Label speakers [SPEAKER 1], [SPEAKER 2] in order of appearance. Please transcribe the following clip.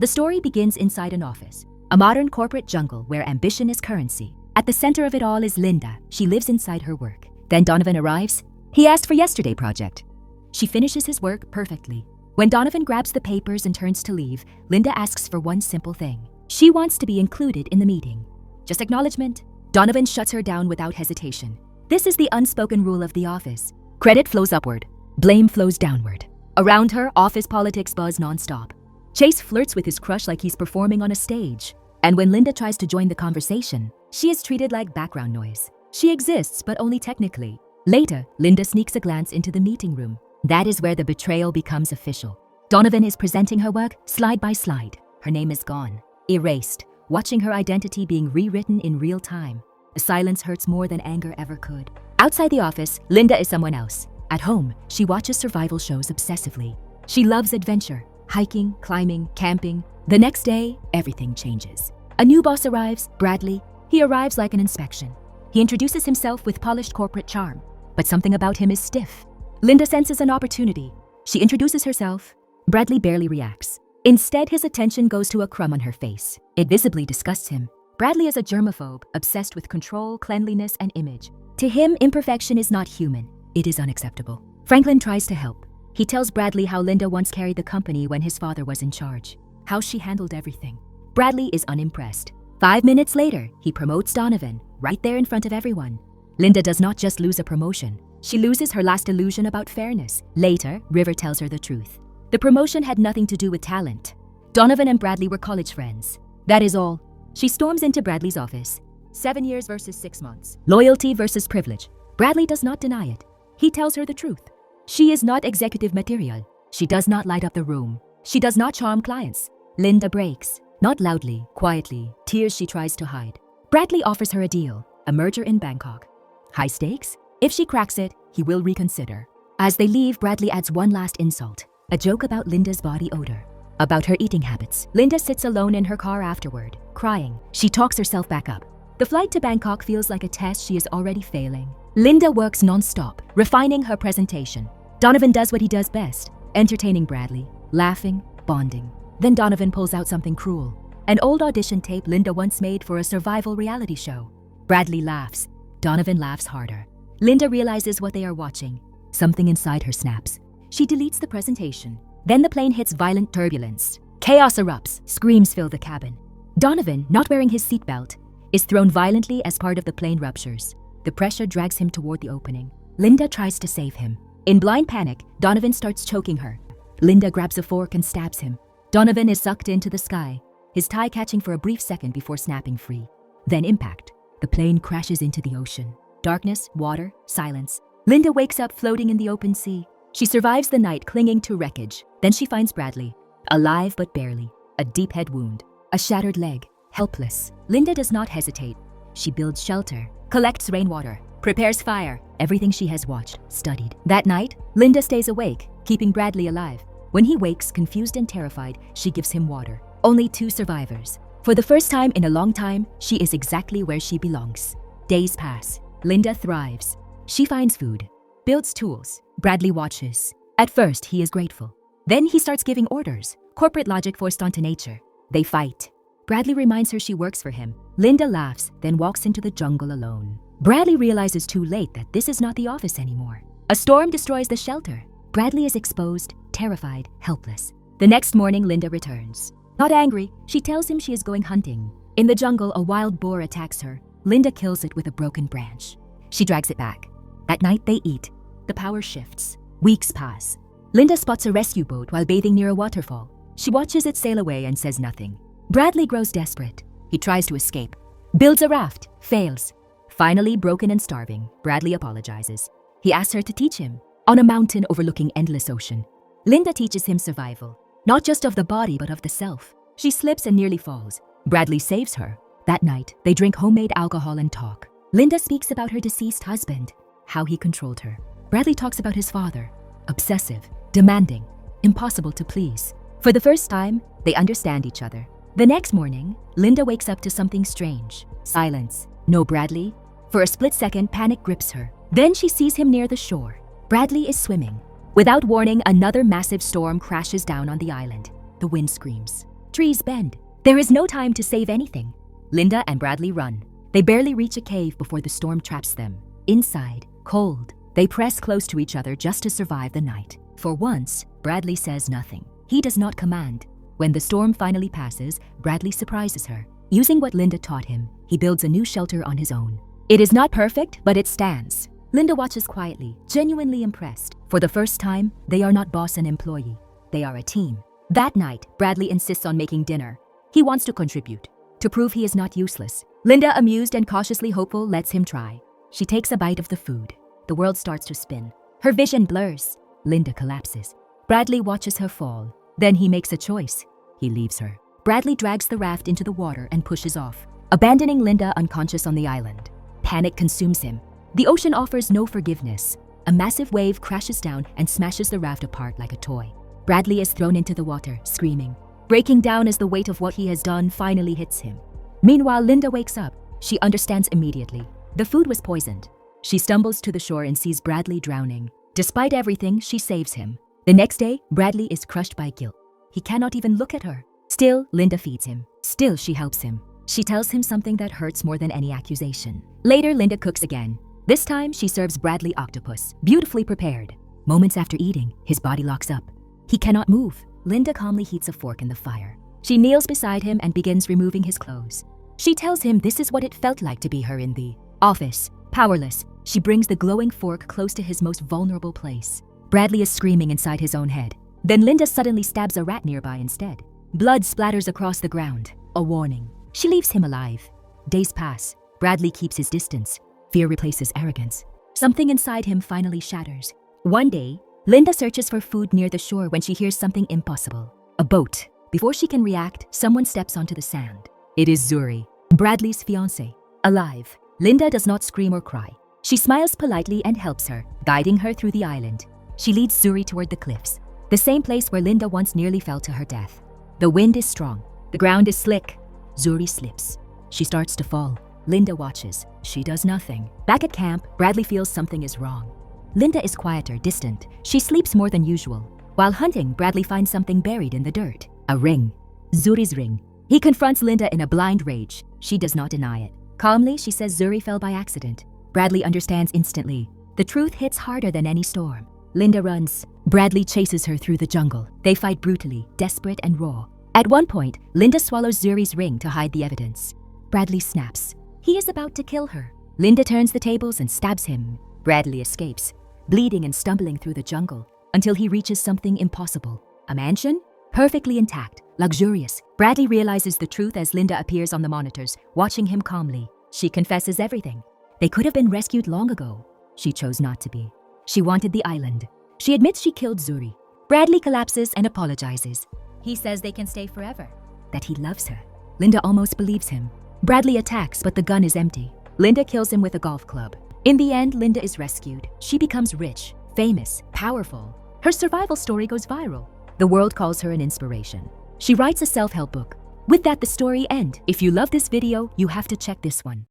[SPEAKER 1] The story begins inside an office, a modern corporate jungle where ambition is currency. At the center of it all is Linda. She lives inside her work. Then Donovan arrives. He asked for yesterday project. She finishes his work perfectly. When Donovan grabs the papers and turns to leave, Linda asks for one simple thing. She wants to be included in the meeting. Just acknowledgement. Donovan shuts her down without hesitation. This is the unspoken rule of the office. Credit flows upward. Blame flows downward. Around her, office politics buzz nonstop. Chase flirts with his crush like he's performing on a stage. And when Linda tries to join the conversation, she is treated like background noise. She exists, but only technically. Later, Linda sneaks a glance into the meeting room. That is where the betrayal becomes official. Donovan is presenting her work slide by slide. Her name is gone, erased, watching her identity being rewritten in real time. The silence hurts more than anger ever could. Outside the office, Linda is someone else. At home, she watches survival shows obsessively. She loves adventure, hiking, climbing, camping. The next day, everything changes. A new boss arrives, Bradley. He arrives like an inspection. He introduces himself with polished corporate charm, but something about him is stiff. Linda senses an opportunity. She introduces herself. Bradley barely reacts. Instead, his attention goes to a crumb on her face. It visibly disgusts him. Bradley is a germaphobe, obsessed with control, cleanliness, and image. To him, imperfection is not human. It is unacceptable. Franklin tries to help. He tells Bradley how Linda once carried the company when his father was in charge, how she handled everything. Bradley is unimpressed. 5 minutes later, he promotes Donovan, right there in front of everyone. Linda does not just lose a promotion. She loses her last illusion about fairness. Later, River tells her the truth. The promotion had nothing to do with talent. Donovan and Bradley were college friends. That is all. She storms into Bradley's office. 7 years versus 6 months. Loyalty versus privilege. Bradley does not deny it. He tells her the truth. She is not executive material. She does not light up the room. She does not charm clients. Linda breaks. Not loudly, quietly, tears she tries to hide. Bradley offers her a deal, a merger in Bangkok. High stakes? If she cracks it, he will reconsider. As they leave, Bradley adds one last insult, a joke about Linda's body odor, about her eating habits. Linda sits alone in her car afterward, crying. She talks herself back up. The flight to Bangkok feels like a test she is already failing. Linda works non-stop, refining her presentation. Donovan does what he does best, entertaining Bradley, laughing, bonding. Then Donovan pulls out something cruel, an old audition tape Linda once made for a survival reality show. Bradley laughs. Donovan laughs harder. Linda realizes what they are watching. Something inside her snaps. She deletes the presentation. Then the plane hits violent turbulence. Chaos erupts. Screams fill the cabin. Donovan, not wearing his seatbelt, is thrown violently as part of the plane ruptures. The pressure drags him toward the opening. Linda tries to save him. In blind panic, Donovan starts choking her. Linda grabs a fork and stabs him. Donovan is sucked into the sky, his tie catching for a brief second before snapping free. Then impact. The plane crashes into the ocean. Darkness, water, silence. Linda wakes up floating in the open sea. She survives the night clinging to wreckage. Then she finds Bradley, alive but barely, a deep head wound, a shattered leg, helpless. Linda does not hesitate. She builds shelter, collects rainwater, prepares fire, everything she has watched, studied. That night, Linda stays awake, keeping Bradley alive. When he wakes, confused and terrified, she gives him water. Only 2 survivors. For the first time in a long time, she is exactly where she belongs. Days pass. Linda thrives. She finds food, builds tools. Bradley watches. At first, he is grateful. Then he starts giving orders, corporate logic forced onto nature. They fight. Bradley reminds her she works for him. Linda laughs, then walks into the jungle alone. Bradley realizes too late that this is not the office anymore. A storm destroys the shelter. Bradley is exposed, terrified, helpless. The next morning, Linda returns. Not angry, she tells him she is going hunting. In the jungle, a wild boar attacks her. Linda kills it with a broken branch. She drags it back. At night, they eat. The power shifts. Weeks pass. Linda spots a rescue boat while bathing near a waterfall. She watches it sail away and says nothing. Bradley grows desperate. He tries to escape. Builds a raft. Fails. Finally, broken and starving, Bradley apologizes. He asks her to teach him. On a mountain overlooking endless ocean, Linda teaches him survival, not just of the body but of the self. She slips and nearly falls. Bradley saves her. That night, they drink homemade alcohol and talk. Linda speaks about her deceased husband, how he controlled her. Bradley talks about his father, obsessive, demanding, impossible to please. For the first time, they understand each other. The next morning, Linda wakes up to something strange. Silence. No Bradley. For a split second, panic grips her. Then she sees him near the shore. Bradley is swimming. Without warning, another massive storm crashes down on the island. The wind screams. Trees bend. There is no time to save anything. Linda and Bradley run. They barely reach a cave before the storm traps them. Inside, cold, they press close to each other just to survive the night. For once, Bradley says nothing. He does not command. When the storm finally passes, Bradley surprises her. Using what Linda taught him, he builds a new shelter on his own. It is not perfect, but it stands. Linda watches quietly, genuinely impressed. For the first time, they are not boss and employee. They are a team. That night, Bradley insists on making dinner. He wants to contribute, to prove he is not useless. Linda, amused and cautiously hopeful, lets him try. She takes a bite of the food. The world starts to spin. Her vision blurs. Linda collapses. Bradley watches her fall. Then he makes a choice. He leaves her. Bradley drags the raft into the water and pushes off, abandoning Linda unconscious on the island. Panic consumes him. The ocean offers no forgiveness. A massive wave crashes down and smashes the raft apart like a toy. Bradley is thrown into the water, screaming, breaking down as the weight of what he has done finally hits him. Meanwhile, Linda wakes up. She understands immediately. The food was poisoned. She stumbles to the shore and sees Bradley drowning. Despite everything, she saves him. The next day, Bradley is crushed by guilt. He cannot even look at her. Still, Linda feeds him. Still, she helps him. She tells him something that hurts more than any accusation. Later, Linda cooks again. This time, she serves Bradley octopus, beautifully prepared. Moments after eating, his body locks up. He cannot move. Linda calmly heats a fork in the fire. She kneels beside him and begins removing his clothes. She tells him this is what it felt like to be her in the office. Powerless, she brings the glowing fork close to his most vulnerable place. Bradley is screaming inside his own head. Then Linda suddenly stabs a rat nearby instead. Blood splatters across the ground. A warning. She leaves him alive. Days pass. Bradley keeps his distance. Fear replaces arrogance. Something inside him finally shatters. One day, Linda searches for food near the shore when she hears something impossible. A boat. Before she can react, someone steps onto the sand. It is Zuri, Bradley's fiancé. Alive. Linda does not scream or cry. She smiles politely and helps her, guiding her through the island. She leads Zuri toward the cliffs, the same place where Linda once nearly fell to her death. The wind is strong. The ground is slick. Zuri slips. She starts to fall. Linda watches. She does nothing. Back at camp, Bradley feels something is wrong. Linda is quieter, distant. She sleeps more than usual. While hunting, Bradley finds something buried in the dirt. A ring. Zuri's ring. He confronts Linda in a blind rage. She does not deny it. Calmly, she says Zuri fell by accident. Bradley understands instantly. The truth hits harder than any storm. Linda runs. Bradley chases her through the jungle. They fight brutally, desperate and raw. At one point, Linda swallows Zuri's ring to hide the evidence. Bradley snaps. He is about to kill her. Linda turns the tables and stabs him. Bradley escapes, bleeding and stumbling through the jungle until he reaches something impossible. A mansion? Perfectly intact, luxurious. Bradley realizes the truth as Linda appears on the monitors, watching him calmly. She confesses everything. They could have been rescued long ago. She chose not to be. She wanted the island. She admits she killed Zuri. Bradley collapses and apologizes. He says they can stay forever, that he loves her. Linda almost believes him. Bradley attacks, but the gun is empty. Linda kills him with a golf club. In the end, Linda is rescued. She becomes rich, famous, powerful. Her survival story goes viral. The world calls her an inspiration. She writes a self-help book. With that, the story ends. If you love this video, you have to check this one.